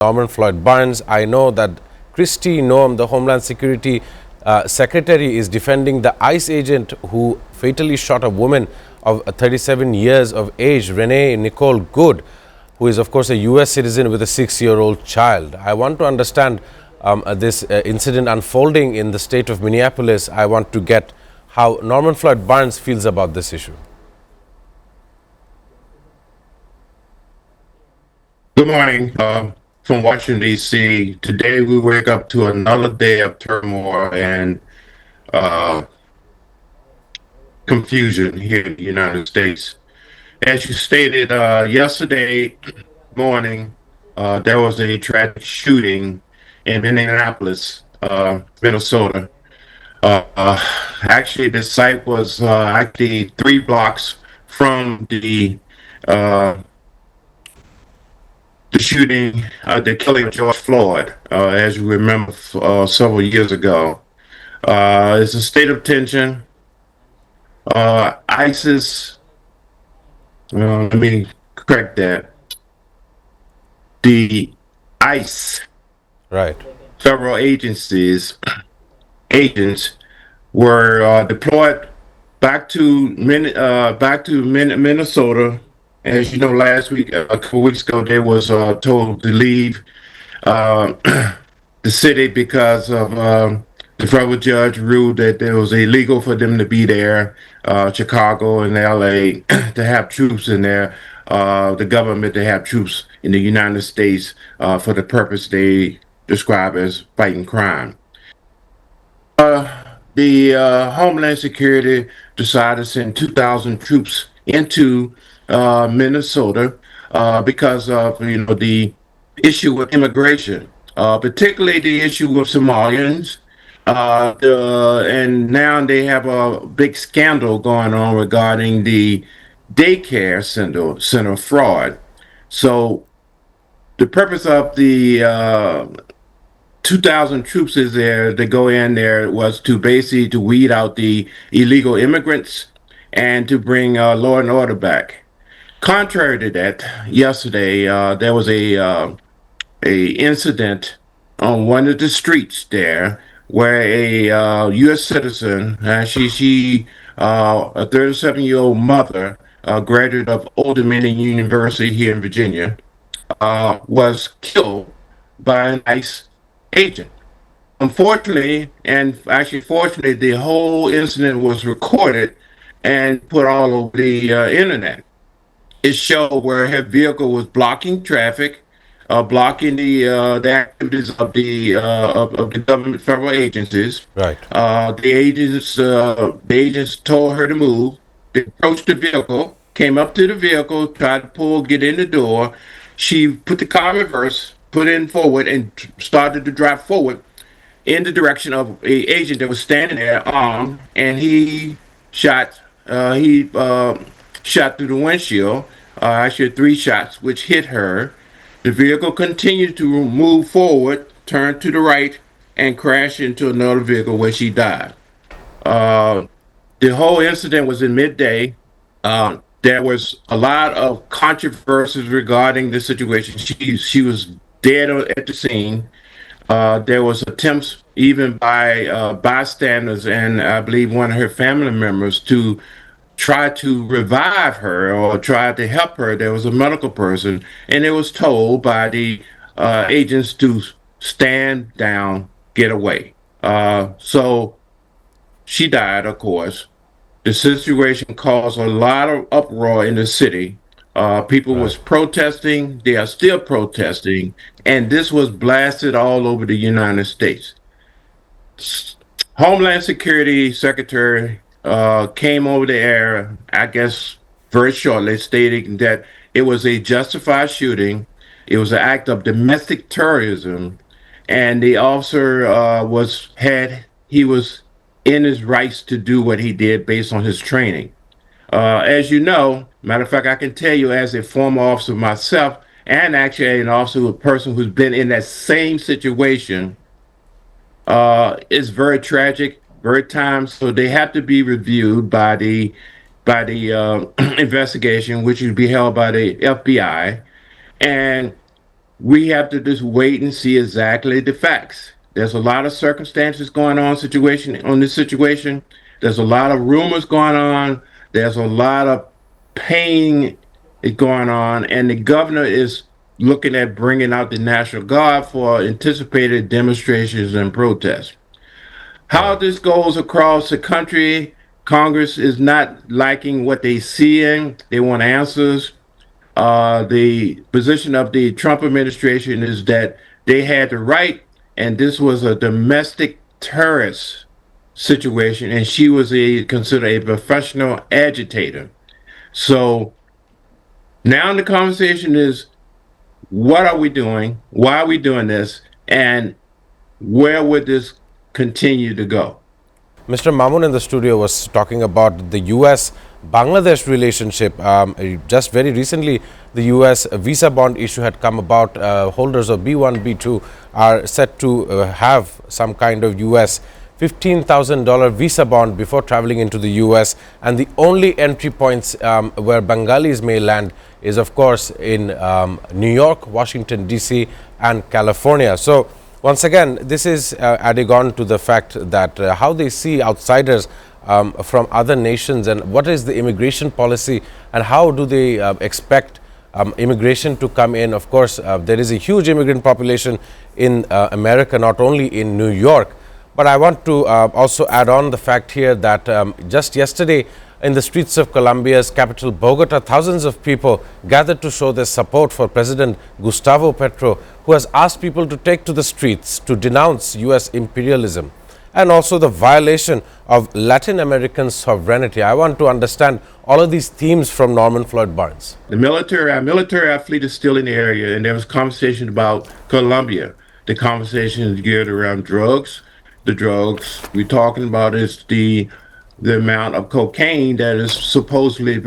Norman Floyd Barnes. I know that Christy Noam, the Homeland Security Secretary, is defending the ICE agent who fatally shot a woman of 37 years of age, Renee Nicole Good, who is, of course, a U.S. citizen with a 6-year-old child. I want to understand this incident unfolding in the state of Minneapolis. I want to get how Norman Floyd Barnes feels about this issue. Good morning from Washington, D.C. Today we wake up to another day of turmoil and uh, confusion here in the United States. As you stated yesterday morning, there was a tragic shooting in Minneapolis, Minnesota. Actually, the site was actually 3 blocks from uh, the shooting, the killing of George Floyd, as you remember, several years ago. It's a state of tension. ISIS, let me correct that. The ICE, Right. federal agents were deployed back to Minnesota. As you know, last week, a couple weeks ago, they was told to leave uh, the city because of the federal judge ruled that it was illegal for them to be there, Chicago and LA, to have troops in there, the government to have troops in the United States for the purpose they describe as fighting crime. The Homeland Security decided to send 2,000 troops into Minnesota because of the issue with immigration, particularly the issue with Somalians. And now they have a big scandal going on regarding the daycare center fraud. So the purpose of the 2,000 troops is there to go in there was to basically to weed out the illegal immigrants and to bring law and order back. Contrary to that, yesterday there was a incident on one of the streets there where a U.S. citizen, a 37-year-old mother, graduate of Old Dominion University here in Virginia, was killed by an ICE agent. Unfortunately, and actually fortunately, the whole incident was recorded and put all over the internet. It showed where her vehicle was blocking traffic, blocking the activities of the government federal agencies. Right. The agents told her to move. They approached the vehicle, came up to the vehicle, tried to get in the door. She put the car in reverse, put it in forward, and started to drive forward in the direction of a agent that was standing there armed, and he shot. He shot through the windshield. Actually, 3 shots, which hit her. The vehicle continued to move forward, turned to the right, and crashed into another vehicle where she died. Uh, the whole incident was in midday. There was a lot of controversies regarding the situation. She was dead at the scene. There was attempts even by bystanders and I believe one of her family members to try to revive her or try to help her. There was a medical person, and it was told by the agents to stand down, get away. So she died, of course. The situation caused a lot of uproar in the city. People was Right. protesting. They are still protesting, and this was blasted all over the United States. Homeland Security Secretary came over the air, I guess, very shortly, stating that it was a justified shooting. It was an act of domestic terrorism, and the officer he was in his rights to do what he did based on his training. As you know, matter of fact, I can tell you as a former officer myself, and actually an officer, a person who's been in that same situation, it's very tragic, very time. So they have to be reviewed by the investigation, which would be held by the FBI, and we have to just wait and see exactly the facts. There's a lot of circumstances going on this situation. There's a lot of rumors going on. There's a lot of pain going on, and the governor is looking at bringing out the National Guard for anticipated demonstrations and protests. How Right. this goes across the country, Congress is not liking what they seeing. They want answers. The position of the Trump administration is that they had the right, and this was a domestic terrorist situation, and she was considered a professional agitator. So now the conversation is, what are we doing? Why are we doing this? And where would this continue to go? Mr. Mamun in the studio was talking about the U.S. Bangladesh relationship. Just very recently, the U.S. visa bond issue had come about. Holders of B1, B2 are set to have some kind of U.S. $15,000 visa bond before traveling into the U.S. And the only entry points where Bengalis may land is, of course, in New York, Washington, D.C., and California. So, once again, this is adding on to the fact that how they see outsiders from other nations, and what is the immigration policy, and how do they expect immigration to come in. Of course, there is a huge immigrant population in America, not only in New York. But I want to also add on the fact here that just yesterday, in the streets of Colombia's capital, Bogota, thousands of people gathered to show their support for President Gustavo Petro, who has asked people to take to the streets to denounce U.S. imperialism and also the violation of Latin American sovereignty. I want to understand all of these themes from Norman Floyd Barnes. Our military fleet is still in the area, and there was conversation about Colombia. The conversation is geared around drugs. The drugs we're talking about is the amount of cocaine that is supposedly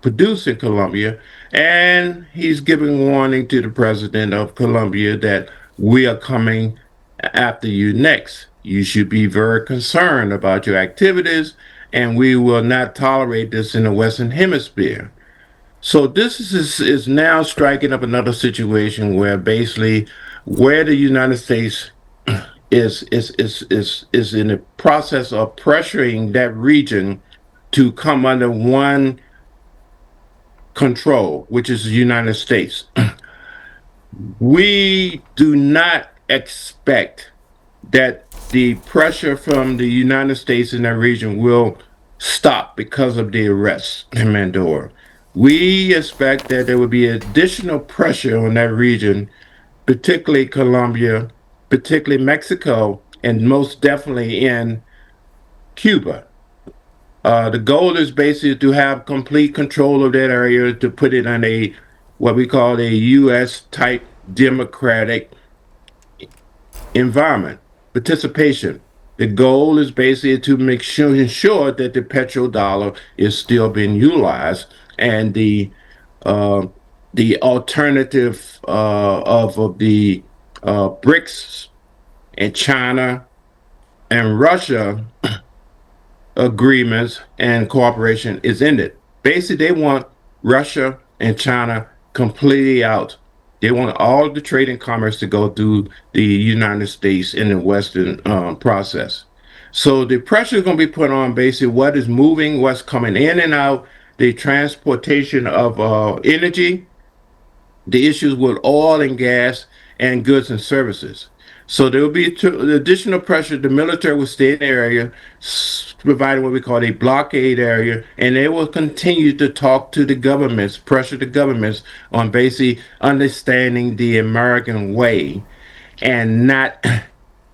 produced in Colombia, and he's giving warning to the president of Colombia that we are coming after you next. You should be very concerned about your activities, and we will not tolerate this in the Western Hemisphere. So this is now striking up another situation where basically where the United States is in the process of pressuring that region to come under one control, which is the United States. We do not expect that the pressure from the United States in that region will stop because of the arrest in Mandora. We expect that there will be additional pressure on that region, particularly Colombia, particularly Mexico, and most definitely in Cuba. The goal is basically to have complete control of that area, to put it on a what we call a U.S. type democratic environment, participation. The goal is basically to ensure that the petrodollar is still being utilized, and the alternative of the BRICS and China and Russia agreements and cooperation is ended. Basically, they want Russia and China completely out. They want all the trade and commerce to go through the United States in the Western process. So the pressure is going to be put on basically what is moving, what's coming in and out, the transportation of energy, the issues with oil and gas, and goods and services. So there will be additional pressure. The military will stay in the area, providing what we call a blockade area, and they will continue to talk to the governments, pressure the governments on basically understanding the American way and not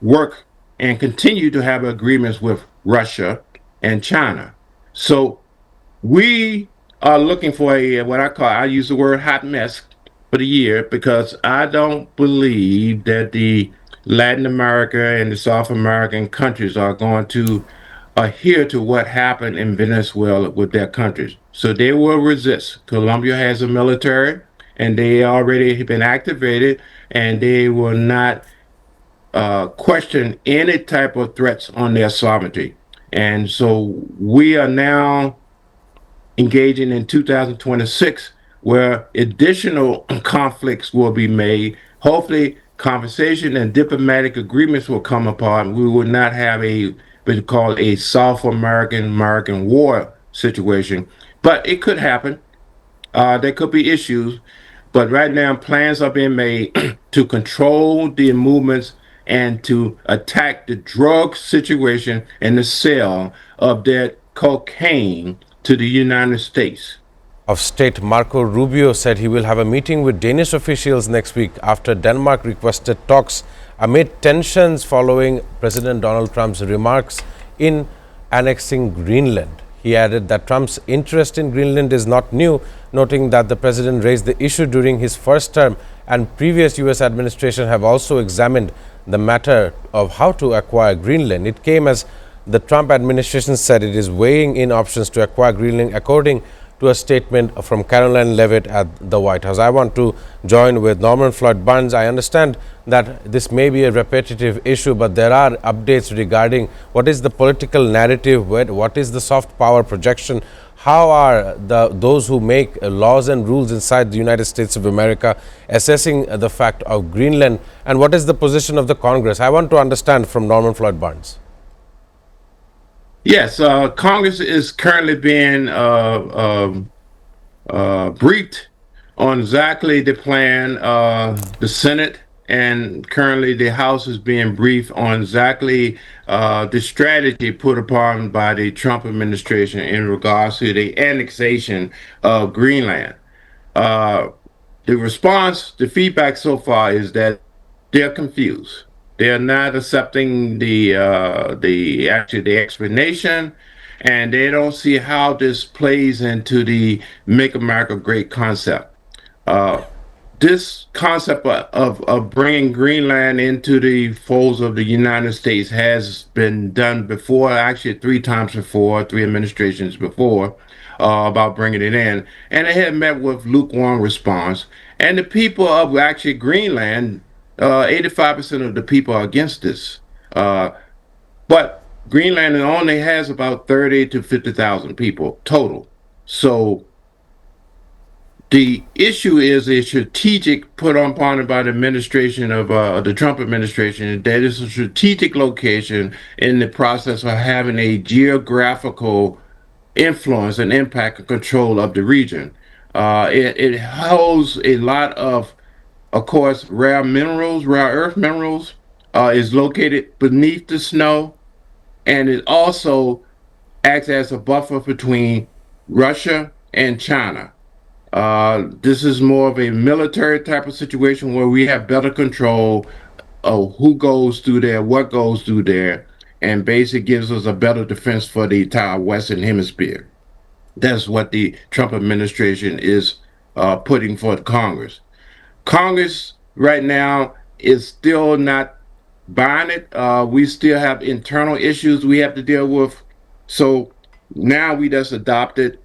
work and continue to have agreements with Russia and China. So we are looking for I use the word hot mess for the year, because I don't believe that the Latin America and the South American countries are going to adhere to what happened in Venezuela with their countries. So they will resist. Colombia has a military, and they already have been activated, and they will not question any type of threats on their sovereignty. And so we are now engaging in 2026 where additional conflicts will be made. Hopefully, conversation and diplomatic agreements will come upon. We will not have a what you call a South American war situation, but it could happen. There could be issues, but right now plans are being made to control the movements and to attack the drug situation and the sale of that cocaine to the United States. Of State Marco Rubio said he will have a meeting with Danish officials next week after Denmark requested talks amid tensions following President Donald Trump's remarks in annexing Greenland. He added that Trump's interest in Greenland is not new, noting that the president raised the issue during his first term and previous U.S. administration have also examined the matter of how to acquire Greenland. It came as the Trump administration said it is weighing in options to acquire Greenland, according to a statement from Caroline Leavitt at the White House. I want to join with Norman Floyd Burns. I understand that this may be a repetitive issue, but there are updates regarding what is the political narrative, what is the soft power projection, how are those who make laws and rules inside the United States of America assessing the fact of Greenland, and what is the position of the Congress? I want to understand from Norman Floyd Burns. Yes, Congress is currently being briefed on exactly the plan. The Senate and currently the House is being briefed on exactly the strategy put upon by the Trump administration in regards to the annexation of Greenland. The response, the feedback so far is that they're confused. They're not accepting the explanation, and they don't see how this plays into the "Make America Great" concept. This concept of bringing Greenland into the folds of the United States has been done before, actually three times before, three administrations before, about bringing it in, and it had met with lukewarm response. And the people of actually Greenland, 85% of the people are against this. But Greenland only has about 30 to 50,000 people total. So the issue is a strategic put upon it by the administration of the Trump administration that is a strategic location in the process of having a geographical influence and impact and control of the region. It holds a lot of course, rare minerals, rare earth minerals, is located beneath the snow, and it also acts as a buffer between Russia and China. This is more of a military type of situation where we have better control of who goes through there, what goes through there, and basically gives us a better defense for the entire Western Hemisphere. That's what the Trump administration is putting forth Congress. Congress right now is still not buying it. We still have internal issues we have to deal with. So now we just adopted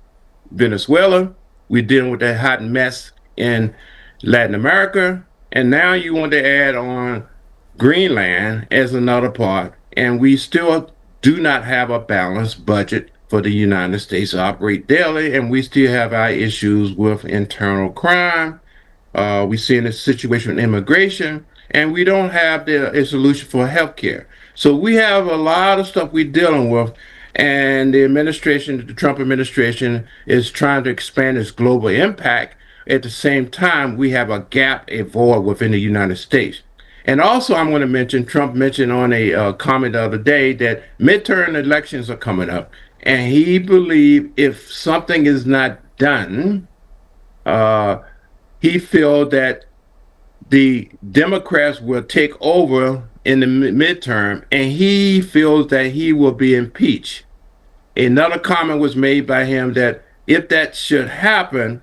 Venezuela. We're dealing with that hot mess in Latin America. And now you want to add on Greenland as another part. And we still do not have a balanced budget for the United States to operate daily. And we still have our issues with internal crime. We see in a situation with immigration, and we don't have a solution for healthcare. So we have a lot of stuff we're dealing with, and the administration, the Trump administration, is trying to expand its global impact. At the same time, we have a gap, a void within the United States. And also, I'm going to mention, Trump mentioned on a comment the other day that midterm elections are coming up, and he believed if something is not done, he feels that the Democrats will take over in the midterm, and he feels that he will be impeached. Another comment was made by him that if that should happen,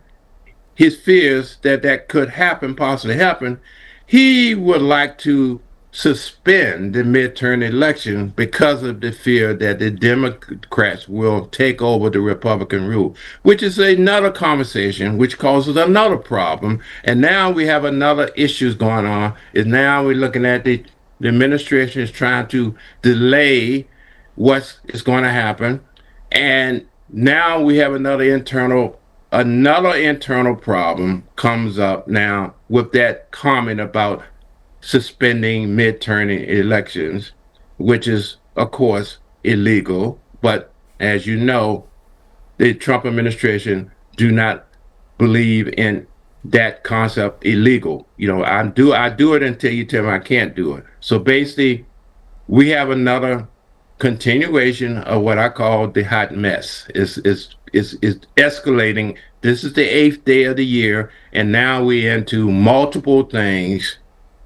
his fears that that could happen, possibly happen, he would like to suspend the midterm election because of the fear that the Democrats will take over the Republican rule, which is another conversation, which causes another problem. And now we have another issues going on. Is now we're looking at the administration is trying to delay what is going to happen. And now we have another internal another internal problem comes up now with that comment about suspending midterm elections, which is, of course, illegal. But as you know, the Trump administration do not believe in that concept illegal. I do it until you tell me I can't do it. So basically, we have another continuation of what I call the hot mess. Is escalating. This is the eighth day of the year, and now we're into multiple things,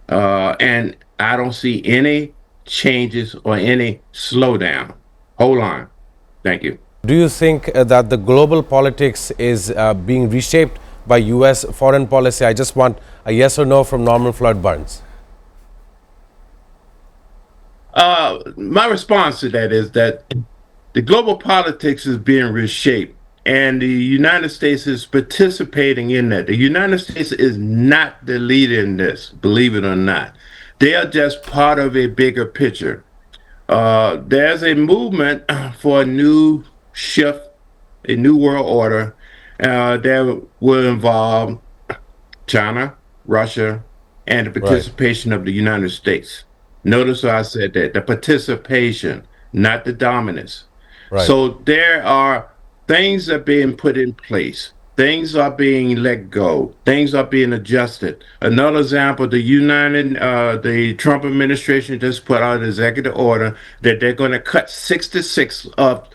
and I don't see any changes or any slowdown. Hold on. Thank you. Do you think that the global politics is being reshaped by U.S. foreign policy? I just want a yes or no from Norman Floyd Burns. My response to that is that the global politics is being reshaped, and the United States is participating in that. The United States is not the leader in this, believe it or not. They are just part of a bigger picture. There's a movement for a new shift, a new world order that will involve China, Russia, and the Right, participation of the United States. Notice how I said that the participation, not the dominance. right, So there are things that are being put in place. Things are being let go. Things are being adjusted. Another example: the Trump administration just put out an executive order that they're going to cut 66 of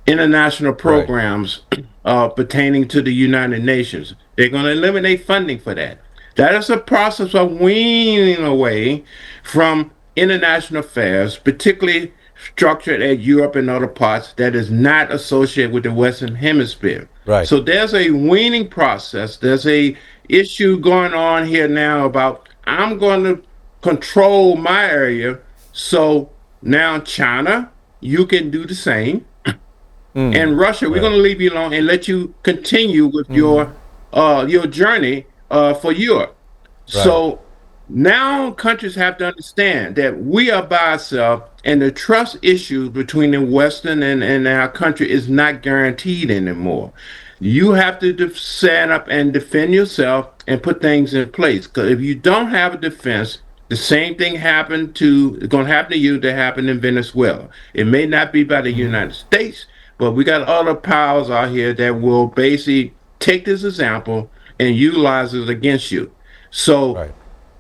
international right. programs pertaining to the United Nations. They're going to eliminate funding for that. That is a process of weaning away from international affairs, particularly structured at Europe and other parts that is not associated with the Western Hemisphere. Right. So there's a weaning process. There's a issue going on here now about I'm going to control my area. So now China, you can do the same, and Russia, we're Right. going to leave you alone and let you continue with your journey for Europe. Right. So now countries have to understand that we are by ourselves, and the trust issues between the Western and our country is not guaranteed anymore. You have to stand up and defend yourself and put things in place. Because if you don't have a defense, the same thing is going to happen to you that happened in Venezuela. It may not be by the United States, but we got other powers out here that will basically take this example and utilize it against you. So Right.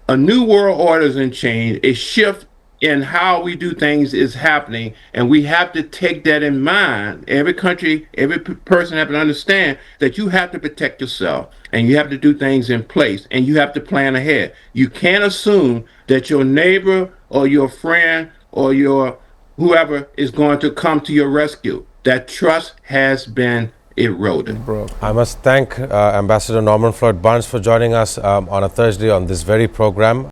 a new world order is in change. A shift in how we do things is happening, and we have to take that in mind. Every country, every person have to understand that you have to protect yourself, and you have to do things in place, and you have to plan ahead. You can't assume that your neighbor or your friend or your whoever is going to come to your rescue. That trust has been eroded. I must thank Ambassador Norman Floyd Burns for joining us on a Thursday on this very program.